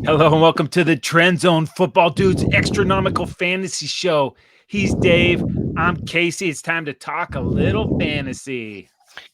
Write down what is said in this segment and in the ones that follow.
Hello and welcome to the Trend Zone Football Dudes Extranomical Fantasy Show. He's Dave. I'm Casey. It's time to talk a little fantasy.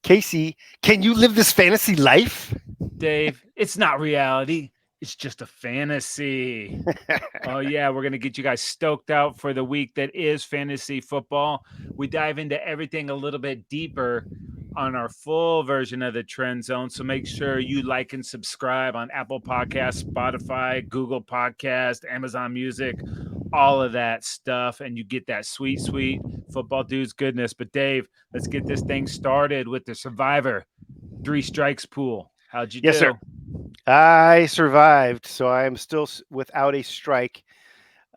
Casey, can you live this fantasy life? Dave, it's not reality. It's just a fantasy. Oh, yeah, we're going to get you guys stoked out for the week that is fantasy football. We dive into everything a little bit deeper on our full version of the Trend Zone. So make sure you like and subscribe on Apple Podcasts, Spotify, Google Podcast, Amazon Music, all of that stuff. And you get that sweet, sweet football dudes goodness. But Dave, let's get this thing started with the Survivor 3 strikes pool. How'd you Yes, sir. do? I survived, so I am still without a strike.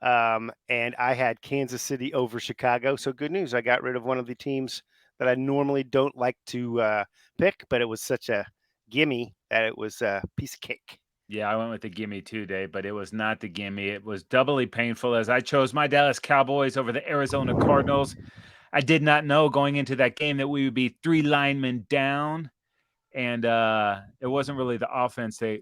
And I had Kansas City over Chicago. So good news. I got rid of one of the teams that I normally don't like to pick, but it was such a gimme that it was a piece of cake. Yeah, I went with the gimme too, Dave, but it was not the gimme. It was doubly painful as I chose my Dallas Cowboys over the Arizona Cardinals. I did not know going into that game that we would be 3 linemen down, and it wasn't really the offense that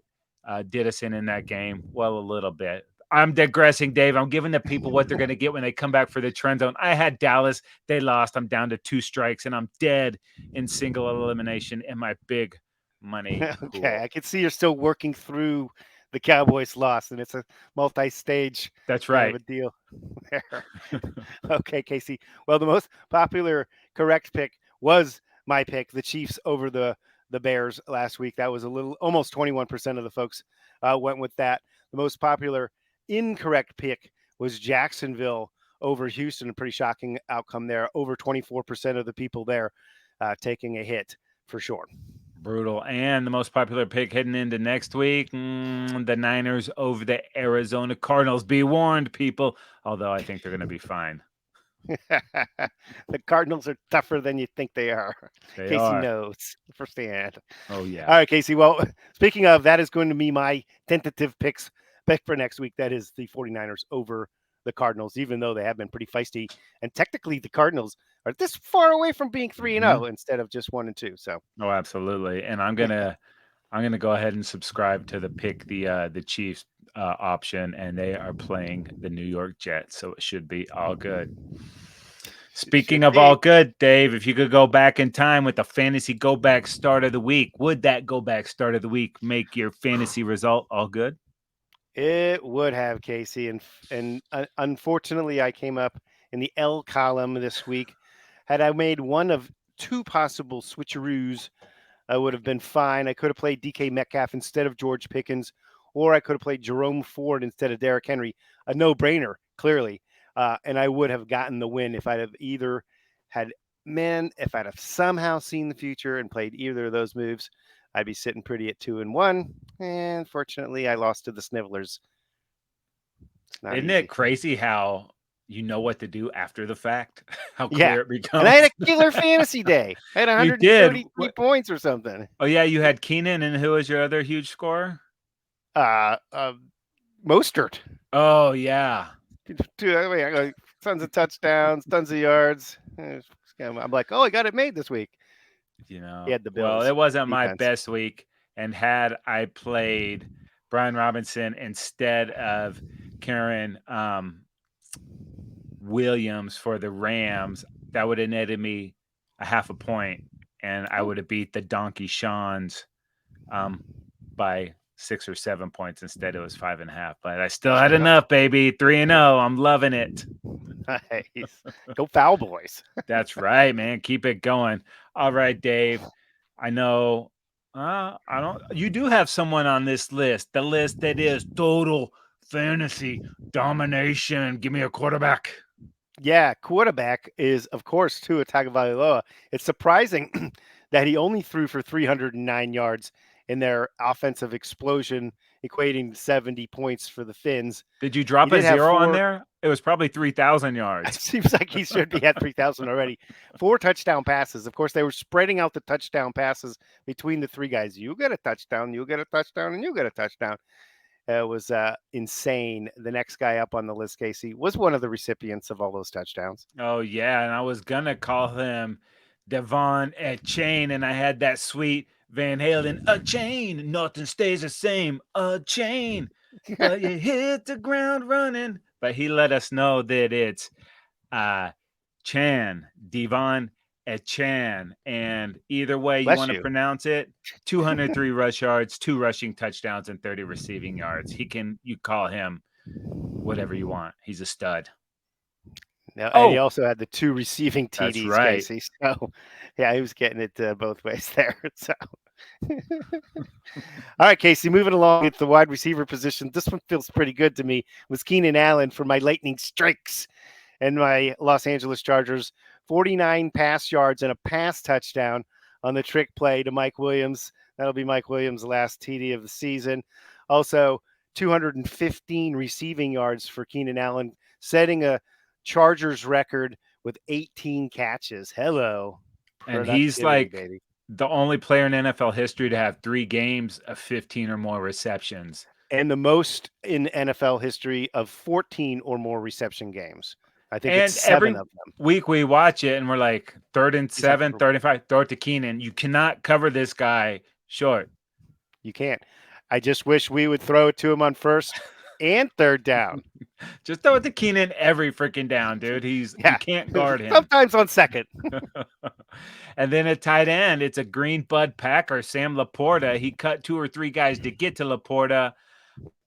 did us in that game. Well, a little bit. I'm digressing, Dave. I'm giving the people what they're going to get when they come back for the Trend Zone. I had Dallas. They lost. I'm down to 2 strikes, and I'm dead in single elimination in my big money Okay, pool. I can see you're still working through the Cowboys loss, and it's a multi-stage That's kind of right. a deal there. Okay, Casey. Well, the most popular correct pick was my pick, the Chiefs over the Bears last week. That was a little almost 21% of the folks went with that. The most popular incorrect pick was Jacksonville over Houston. A pretty shocking outcome there. Over 24% of the people there taking a hit for sure. Brutal. And the most popular pick heading into next week, the Niners over the Arizona Cardinals. Be warned, people. Although I think they're going to be fine. The Cardinals are tougher than you think they are. They Casey are. knows firsthand. Oh, All yeah. right, Casey. Well, speaking of, that is going to be my tentative pick for next week. That is the 49ers over the Cardinals, even though they have been pretty feisty. And technically, the Cardinals are this far away from being 3-0 instead of just 1-2. So, Oh, absolutely. And I'm gonna go ahead and subscribe to the Chiefs option, and they are playing the New York Jets, so it should be all good. it Speaking should of be. all good, Dave, if you could go back in time with the fantasy go back start of the week, would that go back start of the week make your fantasy result all good? It would have, Casey, and unfortunately, I came up in the L column this week. Had I made one of two possible switcheroos, I would have been fine. I could have played DK Metcalf instead of George Pickens, or I could have played Jerome Ford instead of Derrick Henry. A no-brainer, clearly, and I would have gotten the win if I'd have either had if I'd have somehow seen the future and played either of those moves. I'd be sitting pretty at 2-1. And fortunately, I lost to the Snivellers. It's not Isn't it easy. crazy how you know what to do after the fact? How Yeah. clear it And I had becomes? a killer fantasy day. I had You did. 133 points or something. Oh, yeah, you had Keenan, and who was your other huge scorer? Uh, uh, Mostert. Oh, yeah. I got tons of touchdowns, tons of yards. I'm like, oh, I got it made this week. He had the Well, Bills it wasn't my defense. best week, and had I played Brian Robinson instead of Karen Williams for the Rams, that would have netted me a half a point, and I Oh, would have beat the Donkey Shawns um, by 6 or 7 points. Instead, it was 5.5. But I still had enough, baby. 3-0. I'm loving it. nice. Go Foul Boys. That's right, man. Keep it going. All right, Dave. I know. I don't. You do have someone on this list. The list that is total fantasy domination. Give me a quarterback. Yeah, quarterback is, of course, Tua Tagovailoa. It's surprising that he only threw for 309 yards in their offensive explosion, equating to 70 points for the Finns. Did you He drop a did have zero on four. there? It was probably 3,000 It yards. seems like he should be at 3,000 already. 4 touchdown passes. Of course, they were spreading out the touchdown passes between the three guys. You get a touchdown, you get a touchdown, and you get a touchdown. It was insane. The next guy up on the list, Casey, was one of the recipients of all those touchdowns. Oh yeah, and I was gonna call him Devon a chain, and I had that sweet Van Halen a chain. Nothing stays the same. A chain. But you hit the ground running. But he let us know that it's uh, Chan, Devon Chan. And either way you Bless want to you. pronounce it, 203 rush yards, 2 rushing touchdowns, and 30 receiving yards. You call him whatever you want. He's a stud. Now, and he Oh, also had the 2 receiving that's TDs, right. Casey. So, yeah, he was getting it both ways there. So, all right, Casey, moving along at the wide receiver position. This one feels pretty good to me. Was Keenan Allen for my lightning streaks and my Los Angeles Chargers. 49 pass yards and a pass touchdown on the trick play to Mike Williams. That'll be Mike Williams' last TD of the season. Also, 215 receiving yards for Keenan Allen, setting a Chargers record with 18 catches. Hello. And he's Productivity, like baby. the only player in NFL history to have 3 games of 15 or more receptions. And the most in NFL history of 14 or more reception games. I think it's And 7 every of them. week we watch it and we're like, 3rd and He's up 7, for 3rd and 5, throw it to Keenan. You cannot cover this guy short. You can't. I just wish we would throw it to him on 1st and 3rd down. Just throw it to Keenan every freaking down, dude. You Yeah. can't guard him. Sometimes on 2nd. And then at tight end, it's a green bud Packer, Sam Laporta. He cut 2 or 3 guys to get to Laporta,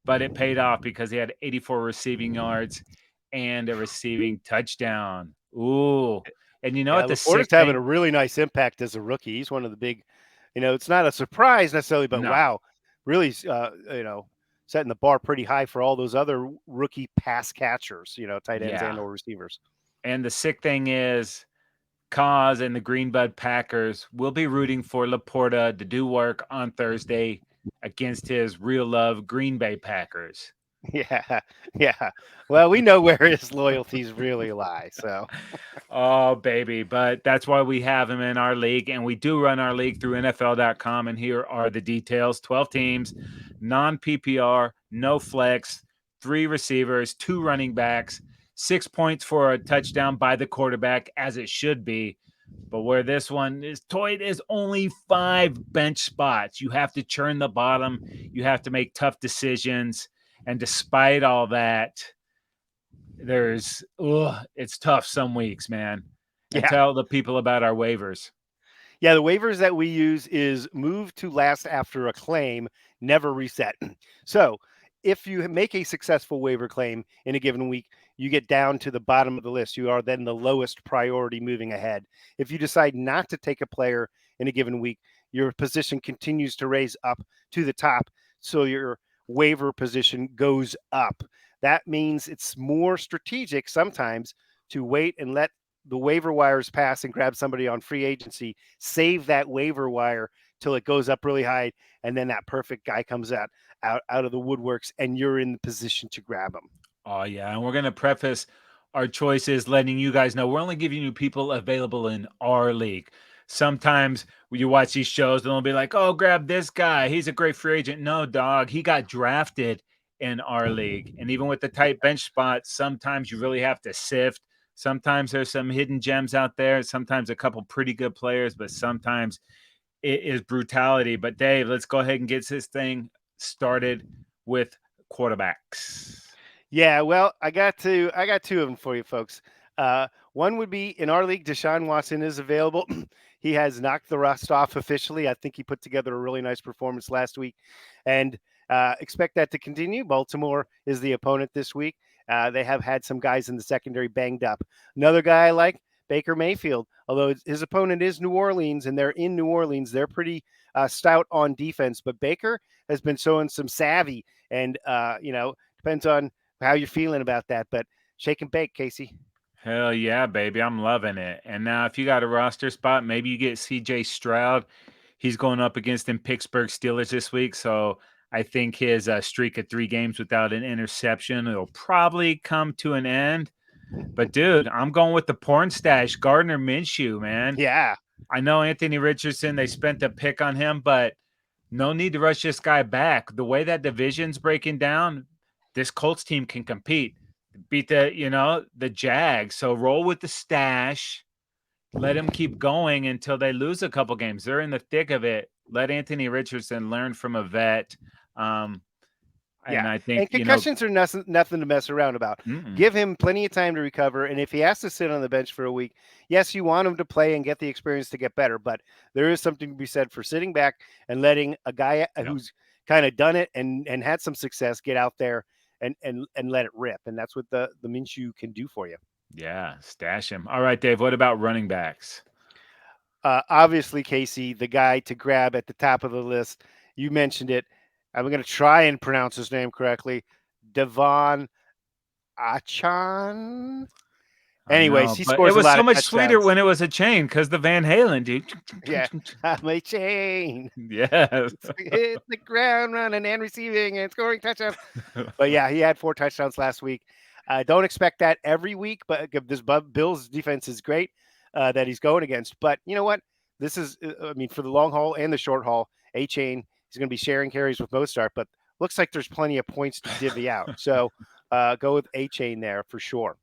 but it paid off because he had 84 receiving yards and a receiving touchdown. Ooh. And you know Yeah, what the Laporta's sick having a thing? really nice impact as a rookie. He's one of the big, it's not a surprise necessarily, but No. wow, really, setting the bar pretty high for all those other rookie pass catchers, tight ends and Yeah. or receivers. And the sick thing is, Cause and the Greenbud Packers will be rooting for Laporta to do work on Thursday against his real love Green Bay Packers. Yeah, yeah. Well, we know where his loyalties really lie. So, Oh, baby. But that's why we have him in our league. And we do run our league through NFL.com. And here are the details: 12 teams, non PPR, no flex, 3 receivers, 2 running backs, 6 points for a touchdown by the quarterback, as it should be. But where this one is toyed is only 5 bench spots. You have to churn the bottom, you have to make tough decisions. And despite all that, it's tough some weeks, man. And yeah. tell the people about our waivers. Yeah, the waivers that we use is move to last after a claim, never reset. So if you make a successful waiver claim in a given week, you get down to the bottom of the list. You are then the lowest priority moving ahead. If you decide not to take a player in a given week, your position continues to raise up to the top. So your waiver position goes up. That means it's more strategic sometimes to wait and let the waiver wires pass and grab somebody on free agency, save that waiver wire till it goes up really high, and then that perfect guy comes out of the woodworks, and you're in the position to grab him. Oh, yeah. And we're going to preface our choices letting you guys know we're only giving you people available in our league. Sometimes you watch these shows and they'll be like, oh, grab this guy. He's a great free agent. No, dog. He got drafted in our league. And even with the tight bench spots, sometimes you really have to sift. Sometimes there's some hidden gems out there. Sometimes a couple pretty good players, but sometimes it is brutality. But Dave, let's go ahead and get this thing started with quarterbacks. Yeah, well, I got 2 of them for you folks. One would be in our league, Deshaun Watson is available. He has knocked the rust off officially. I think he put together a really nice performance last week, and expect that to continue. Baltimore is the opponent this week. They have had some guys in the secondary banged up. Another guy I like, Baker Mayfield, although his opponent is New Orleans and they're in New Orleans. They're pretty stout on defense, but Baker has been showing some savvy, and depends on how you're feeling about that, but shake and bake, Casey. Hell yeah, baby. I'm loving it. And now, if you got a roster spot, maybe you get CJ Stroud. He's going up against them Pittsburgh Steelers this week. So I think his streak of 3 games without an interception, it'll probably come to an end. But, dude, I'm going with the porn stash, Gardner Minshew, man. Yeah. I know Anthony Richardson, they spent a pick on him, but no need to rush this guy back. The way that division's breaking down, this Colts team can compete. Beat the Jags. So roll with the stash. Let him keep going until they lose a couple games. They're in the thick of it. Let Anthony Richardson learn from a vet. And Yeah, I think, and concussions are nothing to mess around about. mm-mm, Give him plenty of time to recover, and if he has to sit on the bench for a week, yes, you want him to play and get the experience to get better, but there is something to be said for sitting back and letting a guy yep, who's kind of done it and had some success get out there and let it rip, and that's what the Minshew can do for you. yeah, stash him. All right, Dave. What about running backs? Obviously, Casey, the guy to grab at the top of the list. You mentioned it. I'm going to try and pronounce his name correctly. Devon Achan. I Anyways, know, he but it scores a was lot so of much sweeter touchdowns. when it was a chain because the Van Halen, dude. Yeah, I'm a chain. Yes. Hit the ground running and receiving and scoring touchdowns. But yeah, he had 4 touchdowns last week. Don't expect that every week, but this Bills defense is great that he's going against. But you know what? This is, I mean, for the long haul and the short haul, A Chain, he's going to be sharing carries with Mostart, but looks like there's plenty of points to divvy out. So go with A Chain there for sure.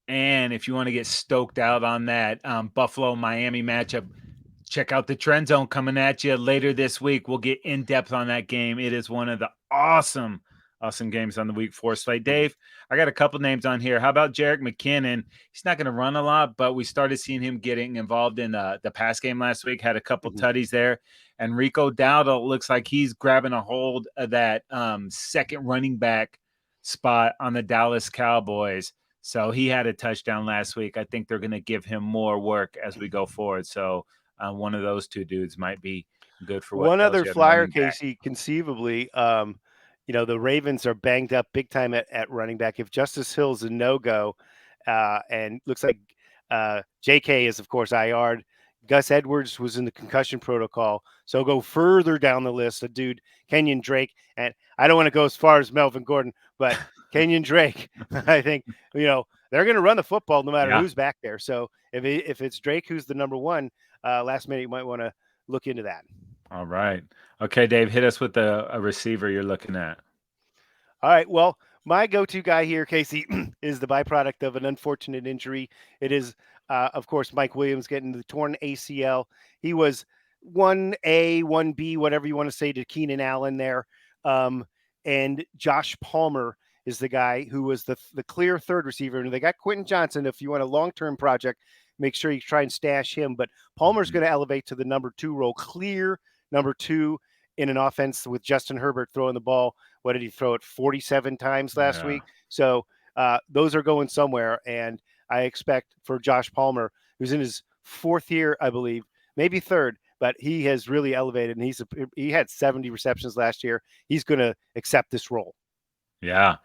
And if you want to get stoked out on that Buffalo Miami matchup, check out the Trend Zone coming at you later this week. We'll get in depth on that game. It is one of the awesome games on the week 4 slate. Dave, I got a couple names on here. How about Jerick McKinnon? He's not going to run a lot, but we started seeing him getting involved in the pass game last week. Had a couple Mhm. tutties there. And Rico Dowdle looks like he's grabbing a hold of that second running back spot on the Dallas Cowboys. So he had a touchdown last week. I think they're going to give him more work as we go forward. So one of those two dudes might be good for what One ails other you at the flyer, running back. Casey, conceivably, the Ravens are banged up big time at running back. If Justice Hill's a no go, and looks like JK is, of course, IR'd. Gus Edwards was in the concussion protocol. So go further down the list. A dude, Kenyon Drake. And I don't want to go as far as Melvin Gordon, but Kenyon Drake, I think, they're going to run the football no matter Yeah. who's back there. So if it's Drake who's the number one, last minute, you might want to look into that. All right. Okay, Dave, hit us with a receiver you're looking at. All right. Well, my go-to guy here, Casey, is the byproduct of an unfortunate injury. It is, of course, Mike Williams getting the torn ACL. He was 1A, 1B, whatever you want to say to Keenan Allen there. And Josh Palmer is the guy who was the clear third receiver. And they got Quentin Johnson. If you want a long-term project, make sure you try and stash him. But Palmer's Mhm. going to elevate to the number 2 role, clear number 2 in an offense with Justin Herbert throwing the ball. What did he throw it 47 times last Yeah. week? So those are going somewhere. And I expect for Josh Palmer, who's in his 4th year, I believe, maybe 3rd, but he has really elevated, and he had 70 receptions last year. He's going to accept this role. Yeah.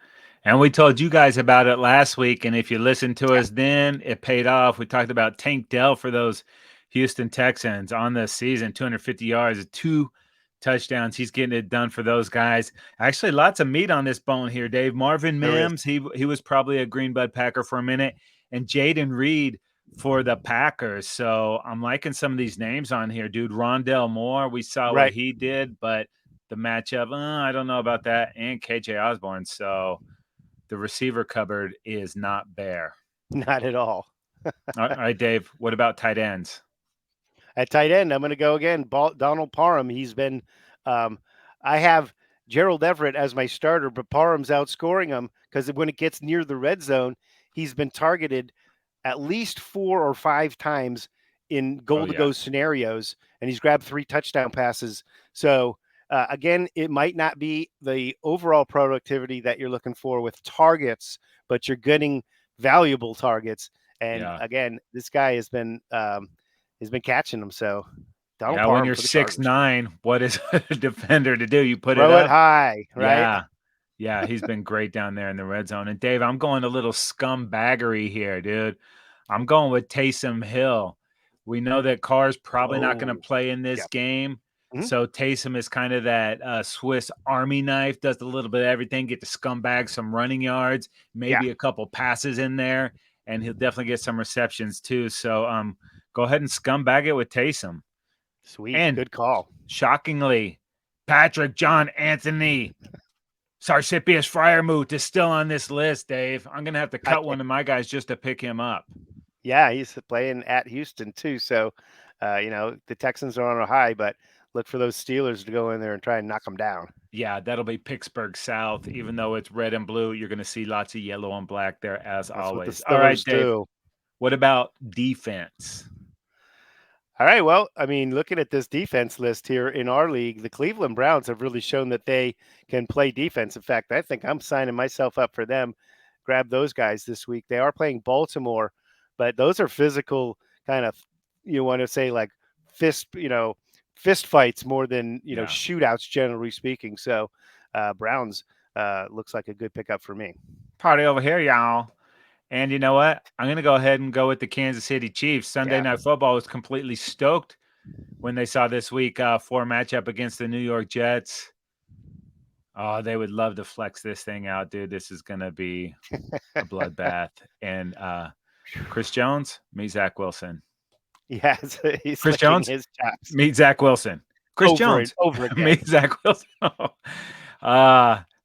And we told you guys about it last week. And if you listened to Yeah, us then, it paid off. We talked about Tank Dell for those Houston Texans on the season, 250 yards, 2 touchdowns. He's getting it done for those guys. Actually, lots of meat on this bone here, Dave. Marvin there is. Mims, he was probably a Greenbud Packer for a minute, and Jaden Reed for the Packers. So I'm liking some of these names on here, dude. Rondell Moore, we saw what Right. he did, but the matchup, I don't know about that. And KJ Osborne. So the receiver cupboard is not bare. Not at all. All right, Dave. What about tight ends? At tight end, I'm going to go again. Donald Parham. He's been. Um, I have Gerald Everett as my starter, but Parham's outscoring him because when it gets near the red zone, he's been targeted at least 4 or 5 times in Oh goal to yeah, go scenarios, and he's grabbed 3 touchdown passes. So again, it might not be the overall productivity that you're looking for with targets, but you're getting valuable targets. And yeah, again, this guy has been catching them. So Donald yeah. When Parham you're for the six Chargers. nine, what is a defender to do? You put it Throw it up. high, right? Yeah, yeah. He's been great down there in the red zone. And Dave, I'm going a little scumbaggery here, dude. I'm going with Taysom Hill. We know that Carr's probably not going to Oh, play in this yeah. game. Mhm. So Taysom is kind of that Swiss Army knife, does a little bit of everything, get the scumbag some running yards, Yeah. maybe a couple passes in there, and he'll definitely get some receptions too. So go ahead and scumbag it with Taysom. Sweet. And Good call. shockingly, Patrick John Anthony Sarsipius Fryermuth is still on this list, Dave. I'm going to have to I cut can't. one of my guys just to pick him up. Yeah, he's playing at Houston too. So, the Texans are on a high, but look for those Steelers to go in there and try and knock them down. Yeah, that'll be Pittsburgh South. Even though it's red and blue, you're going to see lots of yellow and black there as That's what the always. All right, Steelers Dave. do. What about defense? All right. Well, I mean, looking at this defense list here in our league, the Cleveland Browns have really shown that they can play defense. In fact, I think I'm signing myself up for them. Grab those guys this week. They are playing Baltimore, but those are physical kind of, you want to say like fist fights more than, Yeah. shootouts, generally speaking. So Browns looks like a good pickup for me. Party over here, y'all. And you know what? I'm going to go ahead and go with the Kansas City Chiefs. Sunday Yeah. Night Football was completely stoked when they saw this week 4 matchup against the New York Jets. Oh, they would love to flex this thing out, dude. This is going to be a bloodbath. And Chris Jones, meet Zach Wilson. Yeah, he's Chris licking Jones, his chops meet Zach Wilson. Chris over and Jones, over again. meet Zach Wilson.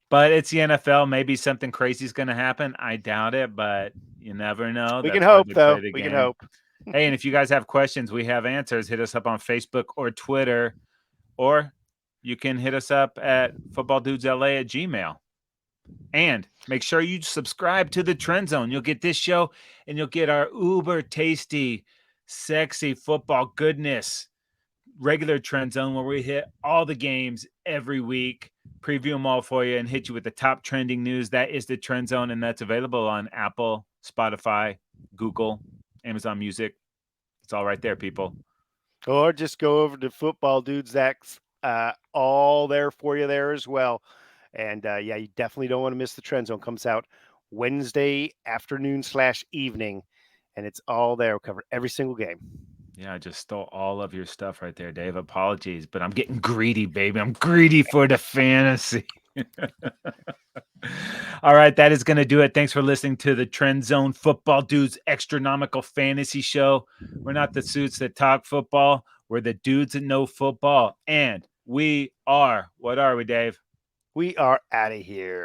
But it's the NFL. Maybe something crazy is going to happen. I doubt it, but you never know. We can That's why hope, they play though. the We can game. hope. Hey, and if you guys have questions, we have answers. Hit us up on Facebook or Twitter, or you can hit us up at footballdudesla@gmail. And make sure you subscribe to the Trend Zone. You'll get this show and you'll get our uber tasty, sexy football goodness regular Trend Zone where we hit all the games every week, preview them all for you, and hit you with the top trending news. That is the Trend Zone, and that's available on Apple, Spotify, Google, Amazon Music. It's all right there, people. Or just go over to Football Dudes. That's all there for you there as well. And yeah, you definitely don't want to miss the Trend Zone. Comes out Wednesday afternoon/evening, and it's all there. We'll cover every single game. Yeah, I just stole all of your stuff right there, Dave. Apologies, but I'm getting greedy, baby. I'm greedy for the fantasy. All right, that is going to do it. Thanks for listening to the Trend Zone Football Dudes Extranomical Fantasy Show. We're not the suits that talk football. We're the dudes that know football. And we are, what are we, Dave? We are out of here.